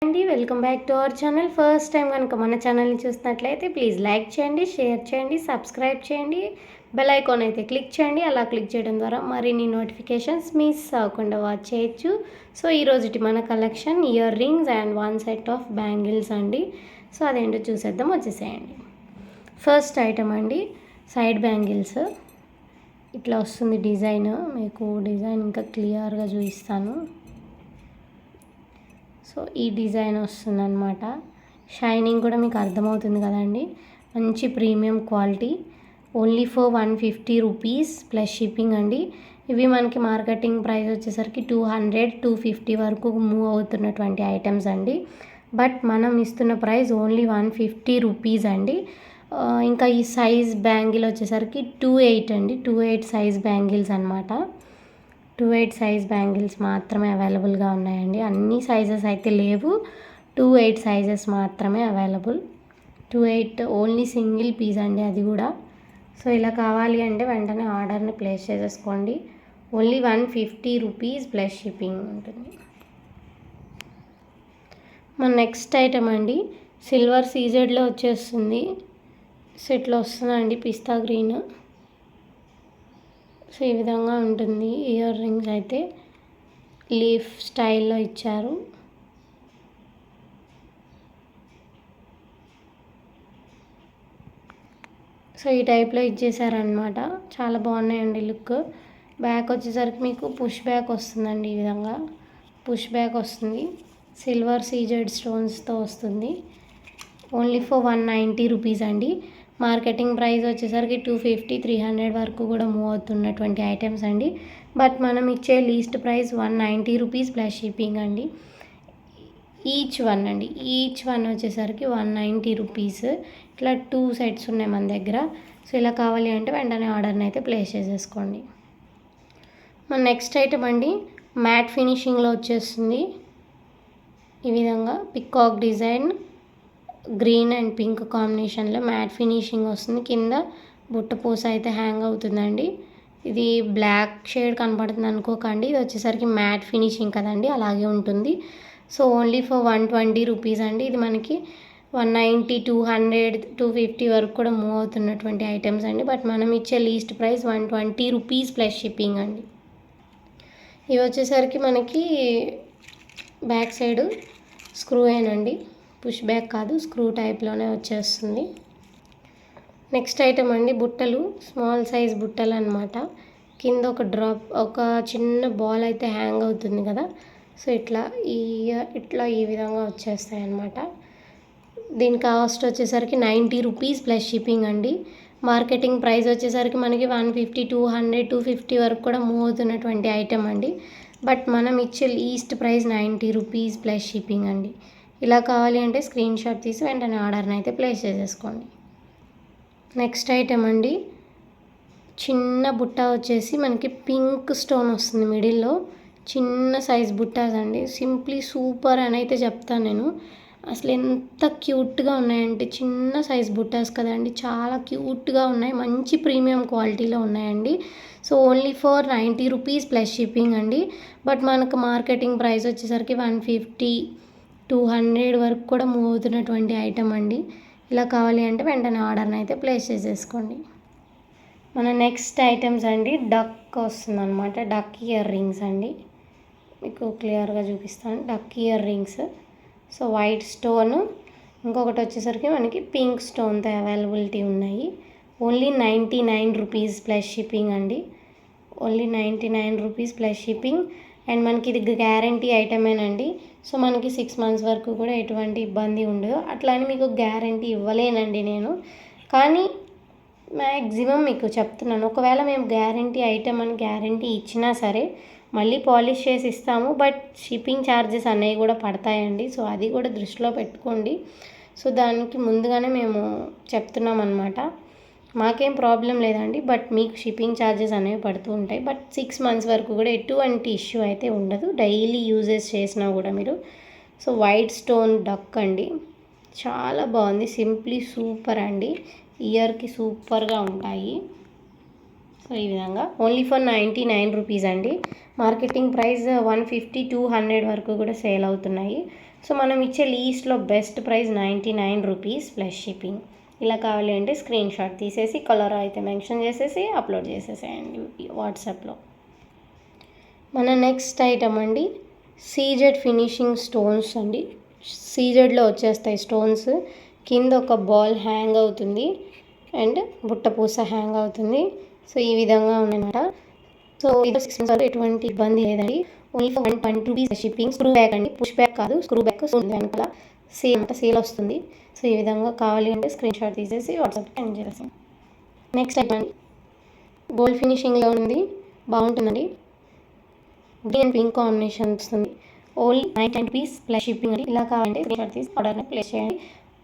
అండి welcome back to our channel. First time కనుక మన ఛానల్ని చూసినట్లయితే ప్లీజ్ లైక్ చేయండి, షేర్ చేయండి, సబ్స్క్రైబ్ చేయండి, బెల్ ఐకాన్ అయితే క్లిక్ చేయండి. అలా క్లిక్ చేయడం ద్వారా మరిన్ని నోటిఫికేషన్స్ మిస్ అవ్వకుండా వాచ్ చేయొచ్చు. సో ఈరోజుటి మన collection ear rings and one set of bangles అండి. సో అదేంటో చూసేద్దాం, వచ్చేసేయండి. ఫస్ట్ ఐటమ్ అండి సైడ్ బ్యాంగిల్స్. ఇట్లా వస్తుంది డిజైన్. మీకు డిజైన్ ఇంకా క్లియర్గా చూపిస్తాను. సో ఈ డిజైన్ వస్తుంది అనమాట. షైనింగ్ కూడా మీకు అర్థమవుతుంది కదండి. మంచి premium quality. Only for 150 rupees plus shipping అండి. ఇవి మనకి మార్కెటింగ్ ప్రైస్ వచ్చేసరికి 200-250 వరకు మూవ్ అవుతున్నటువంటి ఐటమ్స్ అండి. బట్ మనం ఇస్తున్న ప్రైస్ ఓన్లీ 150 రూపీస్ అండి. ఇంకా ఈ సైజ్ బ్యాంగిల్ వచ్చేసరికి 28 అండి. 28 సైజ్ బ్యాంగిల్స్ అనమాట. 28 సైజ్ బ్యాంగిల్స్ మాత్రమే అవైలబుల్గా ఉన్నాయండి. అన్ని సైజెస్ అయితే లేవు, 28 సైజెస్ మాత్రమే అవైలబుల్. 28 ఓన్లీ సింగిల్ పీస్ అండి, అది కూడా. సో ఇలా కావాలి అంటే వెంటనే ఆర్డర్ని ప్లేస్ చేసేసుకోండి. ఓన్లీ 150 రూపీస్ ప్లస్ షిప్పింగ్ ఉంటుంది. మన నెక్స్ట్ ఐటమ్ అండి సిల్వర్ సీజెడ్లో వచ్చేస్తుంది. సో ఇట్లా వస్తుందండి పిస్తా గ్రీన్. సో ఈ విధంగా ఉంటుంది. ఇయర్ రింగ్స్ అయితే లీఫ్ స్టైల్లో ఇచ్చారు. సో ఈ టైప్లో ఇచ్చేసారనమాట. చాలా బాగున్నాయండి లుక్. బ్యాక్ వచ్చేసరికి మీకు పుష్ బ్యాక్ వస్తుందండి. ఈ విధంగా పుష్ బ్యాక్ వస్తుంది. సిల్వర్ సీజెడ్ స్టోన్స్తో వస్తుంది. ఓన్లీ ఫర్ 190 రూపీస్ అండి. మార్కెటింగ్ ప్రైస్ వచ్చేసరికి 250-300 వరకు కూడా మూవ్ అవుతున్నటువంటి ఐటమ్స్ అండి. బట్ మనం ఇచ్చే least price 190 rupees plus shipping అండి. ఈచ్ వన్ వచ్చేసరికి 190 రూపీస్. ఇట్లా 2 సెట్స్ ఉన్నాయి మన దగ్గర. సో ఇలా కావాలి అంటే వెంటనే ఆర్డర్ని అయితే ప్లేస్ చేసేసుకోండి. మన నెక్స్ట్ ఐటమ్ అండి మ్యాట్ ఫినిషింగ్లో వచ్చేస్తుంది. ఈ విధంగా peacock design green and pink కాంబినేషన్లో మ్యాట్ ఫినిషింగ్ వస్తుంది. కింద బుట్ట పూస అయితే హ్యాంగ్ అవుతుందండి. ఇది బ్లాక్ షేడ్ కనపడుతుంది అనుకోకండి, ఇది వచ్చేసరికి మ్యాట్ ఫినిషింగ్ కదండి, అలాగే ఉంటుంది. సో ఓన్లీ ఫర్ 120 రూపీస్ అండి. ఇది మనకి 190, 200, 250 వరకు కూడా మూవ్ అవుతున్నటువంటి ఐటమ్స్ అండి. బట్ మనం ఇచ్చే least price 120 rupees plus shipping అండి. ఇవి వచ్చేసరికి మనకి బ్యాక్ సైడ్ స్క్రూ ఏనండి, పుష్ బ్యాక్ కాదు, స్క్రూ టైప్లోనే వచ్చేస్తుంది. నెక్స్ట్ ఐటమ్ అండి బుట్టలు, స్మాల్ సైజ్ బుట్టలు అనమాట. కింద ఒక చిన్న బాల్ అయితే హ్యాంగ్ అవుతుంది కదా. సో ఇట్లా ఈ విధంగా వచ్చేస్తాయి అన్నమాట. దీని కాస్ట్ వచ్చేసరికి 90 రూపీస్ ప్లస్ షిప్పింగ్ అండి. మార్కెటింగ్ ప్రైస్ వచ్చేసరికి మనకి 150, 200, 250 వరకు కూడా మూవ్ అవుతున్నటువంటి ఐటమ్ అండి. బట్ మనం ఇచ్చే least price 90 rupees plus shipping అండి. ఇలా కావాలి అంటే స్క్రీన్ షాట్ తీసి వెంటనే ఆర్డర్ని అయితే ప్లేస్ చేసేసుకోండి. నెక్స్ట్ ఐటమ్ అండి చిన్న బుట్ట వచ్చేసి మనకి పింక్ స్టోన్ వస్తుంది మిడిల్లో. చిన్న సైజ్ బుట్టాస్ అండి. సింప్లీ సూపర్ అని అయితే చెప్తాను నేను. అసలు ఎంత క్యూట్గా ఉన్నాయంటే, చిన్న సైజ్ బుట్టాస్ కదండి, చాలా క్యూట్గా ఉన్నాయి. మంచి ప్రీమియం క్వాలిటీలో ఉన్నాయండి. So only for 90 rupees plus shipping అండి. బట్ మనకు మార్కెటింగ్ ప్రైస్ వచ్చేసరికి 150, 200 వరకు కూడా మూవ్ అవుతున్నటువంటి ఐటమ్ అండి. ఇలా కావాలి అంటే వెంటనే ఆర్డర్ని అయితే ప్లేస్ చేసేసుకోండి. మన నెక్స్ట్ ఐటమ్స్ అండి డక్ వస్తుంది అనమాట. డక్ ఇయర్ రింగ్స్ అండి. మీకు క్లియర్గా చూపిస్తాను. Duck earrings. So white stone, ఇంకొకటి వచ్చేసరికి మనకి పింక్ స్టోన్తో అవైలబిలిటీ ఉన్నాయి. ఓన్లీ 99 రూపీస్ ప్లస్ షిప్పింగ్ అండి. Only 99 rupees plus shipping. And మనకి ఇది గ్యారంటీ ఐటమేనండి. సో మనకి 6 months వరకు కూడా ఎటువంటి ఇబ్బంది ఉండదు. అట్లా అని మీకు గ్యారంటీ ఇవ్వలేనండి నేను, కానీ మ్యాక్సిమం మీకు చెప్తున్నాను. ఒకవేళ మేము గ్యారంటీ ఐటమ్ అని గ్యారంటీ ఇచ్చినా సరే మళ్ళీ పాలిష్ చేసి ఇస్తాము. బట్ షిప్పింగ్ ఛార్జెస్ అనేవి కూడా పడతాయండి. సో అది కూడా దృష్టిలో పెట్టుకోండి. సో దానికి ముందుగానే మేము చెప్తున్నాం అనమాట. మాకేం ప్రాబ్లం లేదండి, బట్ మీకు షిప్పింగ్ ఛార్జెస్ అనేవి పడుతూ ఉంటాయి. బట్ 6 months వరకు కూడా ఎటువంటి ఇష్యూ అయితే ఉండదు, డైలీ యూజెస్ చేసినా కూడా మీరు. సో వైట్ స్టోన్ డక్ అండి, చాలా బాగుంది. సింప్లీ సూపర్ అండి. ఇయర్కి సూపర్గా ఉంటాయి. సో ఈ విధంగా ఓన్లీ ఫర్ 99 రూపీస్ అండి. మార్కెటింగ్ ప్రైస్ 150, 200 వరకు కూడా సేల్ అవుతున్నాయి. సో మనం ఇచ్చే లీస్ట్లో best price 99 rupees plus shipping. ఇలా కావాలి అంటే స్క్రీన్ షాట్ తీసేసి కలర్ అయితే మెన్షన్ చేసేసి అప్లోడ్ చేసేసేయండి వాట్సాప్లో. మన నెక్స్ట్ ఐటమ్ అండి సీజెడ్ ఫినిషింగ్ స్టోన్స్ అండి. సీజెడ్లో వచ్చేస్తాయి స్టోన్స్. కింద ఒక బాల్ హ్యాంగ్ అవుతుంది అండ్ బుట్టపూస హ్యాంగ్ అవుతుంది. సో ఈ విధంగా ఉందన్నమాట. సో ఇది 6 months ఎటువంటి ఇబ్బంది లేదండి. Only for 120 rupees shipping. Screw back అండి, పుష్ బ్యాక్ కాదు, స్క్రూ బ్యాక్ ఉంది వెనకాల సేల్ వస్తుంది. సో ఈ విధంగా కావాలి అంటే స్క్రీన్ షాట్ తీసేసి వాట్సాప్కి సెండ్ చేసేసాం. నెక్స్ట్ ఐటమ్ అండి గోల్డ్ ఫినిషింగ్లో ఉంది, బాగుంటుందండి. గ్రీన్ అండ్ పింక్ కాంబినేషన్ వస్తుంది. ఓన్లీ 99 రూపీస్ ప్లస్ షిప్పింగ్ అండి. ఇలా కావాలంటే స్క్రీన్ షాట్ తీసి ఆర్డర్ని ప్లేస్ చేయండి.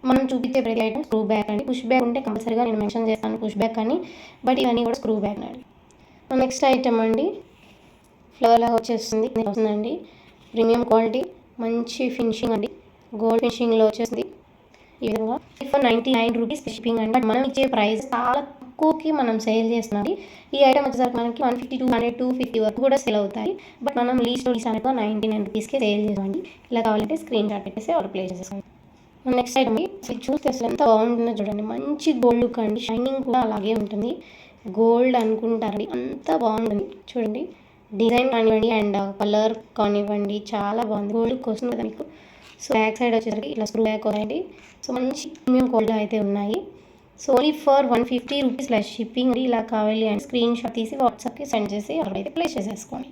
మనం చూపించే ప్రతి ఐటమ్ స్క్రూ బ్యాక్ అండి. పుష్ బ్యాక్ ఉంటే కంపల్సరీగా నేను మెన్షన్ చేస్తాను పుష్ బ్యాక్ అని, బట్ ఇవన్నీ కూడా స్క్రూ బ్యాక్ అండి. నెక్స్ట్ ఐటమ్ అండి ఫ్లవర్ లాగా వస్తుందండి. ప్రీమియం క్వాలిటీ, మంచి ఫినిషింగ్ అండి. గోల్డ్ ఫినిషింగ్లో వచ్చేసింది ఈ విధంగా. ఫర్ 99 రూపీస్ షిప్పింగ్ అండి. బట్ మనం ఇచ్చే ప్రైస్ చాలా తక్కువకి మనం సేల్ చేస్తున్నాం. ఈ ఐటమ్ వచ్చేసరికి మనకి 150, 200, 250 వరకు కూడా సేల్ అవుతాయి. బట్ మనం లీస్ట్ అనేది 99 రూపీస్కే సేల్ చేసామండి. ఇలా కావాలంటే స్క్రీన్ షాట్ పెట్టేసి ఆర్డర్ ప్లేస్ చేసేసాం. నెక్స్ట్ ఐటమ్ చూస్తే అసలు ఎంత బాగుంటుందో చూడండి. మంచి గోల్డ్ లుక్ అండి, షైనింగ్ కూడా అలాగే ఉంటుంది. గోల్డ్ అనుకుంటారండి, అంత బాగుంటుంది చూడండి. డిజైన్ కానివ్వండి అండ్ కలర్ కానివ్వండి చాలా బాగుంది. గోల్డ్ వస్తుంది కదా మీకు. సో బ్యాక్ సైడ్ వచ్చేసరికి ఇలా స్క్రూ బ్యాక్ వస్తాయండి. సో మంచి ప్రీమియం క్వాలిటీ అయితే ఉన్నాయి. So only for 150 rupees plus shipping. ఇలా కావాలి అండ్ స్క్రీన్ షాట్ తీసి వాట్సాప్కి సెండ్ చేసి ఆర్డర్ అయితే ప్లేస్ చేసేసుకోండి.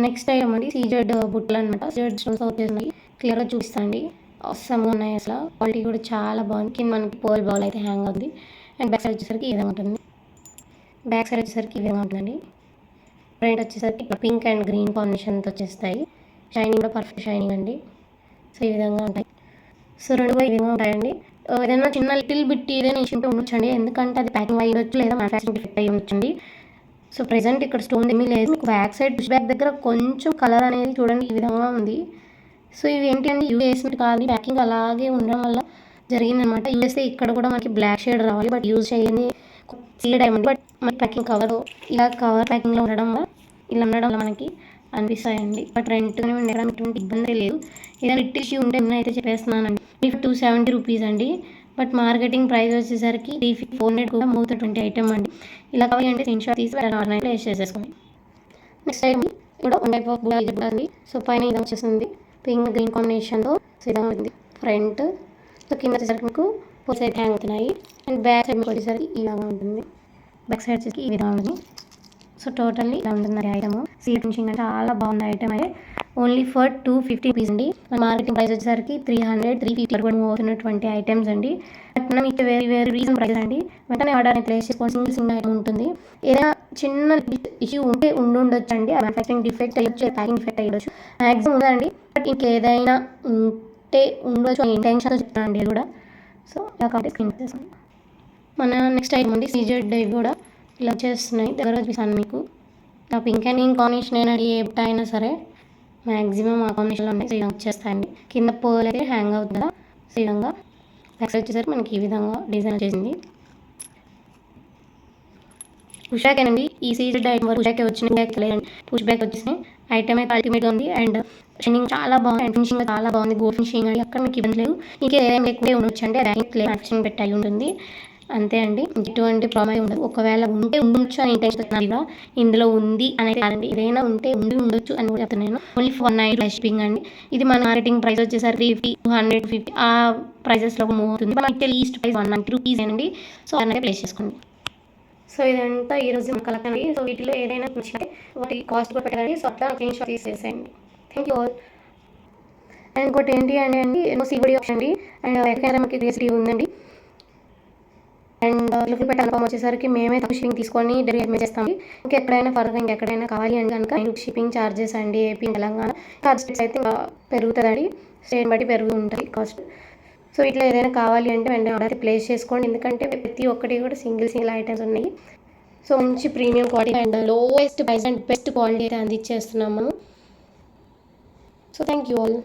నెక్స్ట్ ఐటమ్ అండి సీజెడ్ బుట్టలు అనమాట. సీజెడ్ స్టోన్స్ వచ్చేసినాయి, క్లియర్గా చూపిస్తాండి. అవసరంగా ఉన్నాయి అసలు. క్వాలిటీ కూడా చాలా బాగుంది. కింద మనకి పోల్ బాల్ అయితే హ్యాంగ్ అవుతుంది అండ్ బ్యాక్ సైడ్ వచ్చేసరికి ఈ విధంగా ఉంటుంది. బ్యాక్ సైడ్ వచ్చేసరికి ఈ విధంగా ఉంటుందండి. ఫ్రంట్ వచ్చేసరికి పింక్ అండ్ గ్రీన్ కాంబినేషన్తో వచ్చేస్తాయి. షైనింగ్ కూడా పర్ఫెక్ట్ షైనింగ్ అండి. సో ఈ విధంగా ఉంటాయి. సో రెండు కూడా ఈ విధంగా ఉంటాయండి. ఏదైనా చిన్న లిటిల్ బిట్ ఏదైనా ఇష్యూ ఉండొచ్చండి, ఎందుకంటే అది ప్యాకింగ్ అయ్యి ఉండొచ్చు లేదా మ్యానుఫ్యాక్చరింగ్ డిఫెక్ట్ అయ్యి ఉండొచ్చండి. సో ప్రెజెంట్ ఇక్కడ స్టోన్ ఏమీ లేదు. మీకు బ్యాక్ సైడ్ పుష్ బ్యాక్ దగ్గర కొంచెం కలర్ అనేది చూడండి ఈ విధంగా ఉంది. సో ఇవి ఏంటంటే యూజ్ చేసినట్టు కాదు, ప్యాకింగ్ అలాగే ఉండడం వల్ల జరిగిందనమాట. యూజ్ చేస్తే ఇక్కడ కూడా మనకి బ్లాక్ షేడ్ రావాలి, బట్ యూజ్ చేయండి సీల్ డైమండ్. బట్ మనకి ప్యాకింగ్ కవర్ ఇలా కవర్ ప్యాకింగ్లో ఉండడం వల్ల ఇలా ఉండడం వల్ల మనకి అనిపిస్తాయండి. బట్ రెంట్గానే ఉండడం ఎటువంటి ఇబ్బంది లేదు. ఏదైనా లిట్ ఇష్యూ ఉంటే అయితే చెప్పేస్తున్నానండి. 270 రూపీస్ అండి. బట్ మార్కెటింగ్ ప్రైస్ వచ్చేసరికి 400 కూడా మూత 20 ఐటమ్ అండి. ఇలా కావాలి అంటే స్క్రీన్ షాట్ తీసి ఆన్లైన్లో వేస్ట్ చేసేసుకోండి. నెక్స్ట్ టైం కూడా 1 టైప్ ఆఫ్ బుట్ట అండి. సో పైన ఇది వచ్చేసింది పింక్ గ్రీన్ కాంబినేషన్తో ఇలా ఉంది ఫ్రంట్. సో కింద వచ్చేసరికి మీకు పోల్స్ అయితే హ్యాంగ్ అవుతున్నాయి అండ్ బ్యాక్ సైడ్ మీకు వచ్చేసరికి ఇలాగా ఉంటుంది. బ్యాక్ సైడ్ వచ్చేసి ఈ విధంగా ఉంది. సో టోటల్లీ ఇలా ఉంటుంది ఐటమ్. సీల్ ఫినిషింగ్ అంటే చాలా బాగుంది ఐటమ్ అయితే. ఓన్లీ ఫర్ 250 రూపీస్ అండి. మన మార్కెటింగ్ ప్రైస్ వచ్చేసరికి 300, 350 కూడా మూవ్ అవుతున్నటువంటి ఐటమ్స్ అండి. బట్ మనం ఇచ్చే వేరే రీజన్ ప్రైస్ అండి. వెంటనే ఆర్డర్ని ప్లేస్ చేసుకొని సింగిల్ ఐటమ్ ఉంటుంది. ఏదైనా చిన్న ఇష్యూ ఉంటే ఉండొచ్చు అండి. మ్యానుఫ్యాక్చరింగ్ డిఫెక్ట్ అయ్యొచ్చు, ప్యాకింగ్ డిఫెక్ట్ అయ్యొచ్చు, మ్యాక్సిమం ఉందండి. బట్ ఇంకేదైనా ఉంటే ఉండొచ్చు అని ఇంటెన్షన్తో చెప్తానండి ఇది కూడా. సో ఇలా కాబట్టి స్క్రీన్ చేస్తాను. మన నెక్స్ట్ ఐటమ్ అండి సీజెడ్ ఇవి కూడా ఇలా చేస్తున్నాయి. దగ్గర చూపిస్తాను మీకు. నా పింక్ అండ్ గ్రీన్ కాంబినేషన్ అయినా ఏ బుట్ట అయినా సరే మ్యాక్సిమం ఆ కాంబినేషన్లో ఉన్నాయి. సో ఇలా వచ్చేస్తాయండి. కింద పోల్ అయితే హ్యాంగ్ అవుతుంది కదా. సో ఈ విధంగా బ్యాక్ సైడ్ వచ్చేసరికి మనకి ఈ విధంగా డిజైన్ వచ్చేసింది. పుష్ బ్యాక్ అండి. ఈ సీజెడ్ ఐటమ్ వరకు పుష్ బ్యాక్ వచ్చిన బ్యాక్ లేదండి, పుష్ బ్యాక్ వచ్చేసి ఐటమ్ అయితే అల్టిమేట్గా ఉంది అండ్ షైనింగ్ చాలా బాగుంది అండ్ ఫినిషింగ్ చాలా బాగుంది. గోల్డ్ ఫినిషింగ్ అండి, అక్కడ మీకు ఇబ్బంది లేదు. ఇంకా ఏదైనా లేకపోతే ఉండొచ్చు అంటే బ్యాకింగ్ మ్యానుఫ్యాక్చరింగ్ పెట్టి అయి ఉంటుంది అంతే అండి. ఎటువంటి ప్రాబ్లం ఉండదు. ఒకవేళ ఉంటే ఉండొచ్చు అని ఇంటెన్షన్ ఇందులో ఉంది అనేది కాదండి. ఏదైనా ఉంటే ఉండొచ్చు అని కూడా చెప్తున్నాను. ఓన్లీ 190 షిప్పింగ్ అండి. ఇది మన మార్కెటింగ్ ప్రైస్ వచ్చేసరికి 250 ఆ ప్రైజెస్లో మూవ్ అవుతుంది. మన ఇచ్చే లీస్ట్ ప్రైస్ 190 రూపీస్ అండి. సో అనేది ప్లేస్ చేసుకోండి. సో ఇదంతా ఈరోజు మన కలెక్షన్ అండి. సో వీటిలో ఏదైనా నచ్చితే వాటి కాస్ట్ కూడా పెట్టాలండి. సో అట్లా స్క్రీన్ షాట్ తీసేసేయండి. Thank you all. అండ్ ఇంకోటి ఏంటి అండి సిబిడి ఆప్షన్ అండి. అండ్ ఎక్కడైనా మనకి జిఎస్టీ ఉందండి. అండ్ లిఫ్ట్ పెట్టాలి వచ్చేసరికి మేమే తక్కువ షిప్పింగ్ తీసుకొని డెలివరీ చేస్తాము. ఇంకెక్కడైనా ఫర్దర్ ఇంకెక్కడైనా కావాలి అంటే కనుక షిప్పింగ్ ఛార్జెస్ అండి ఏపీ తెలంగాణ కాస్ట్ అయితే పెరుగుతుందండి. స్టేట్ బట్టి పెరుగు ఉంటుంది కాస్ట్. సో ఇట్లా ఏదైనా కావాలి అంటే వెంటనే ఆర్డర్ ప్లేస్ చేసుకోండి. ఎందుకంటే ప్రతి ఒక్కటి కూడా సింగిల్ ఐటమ్స్ ఉన్నాయి. సో మంచి premium quality and lowest price and best quality అయితే అందించేస్తున్నాము. So thank you all.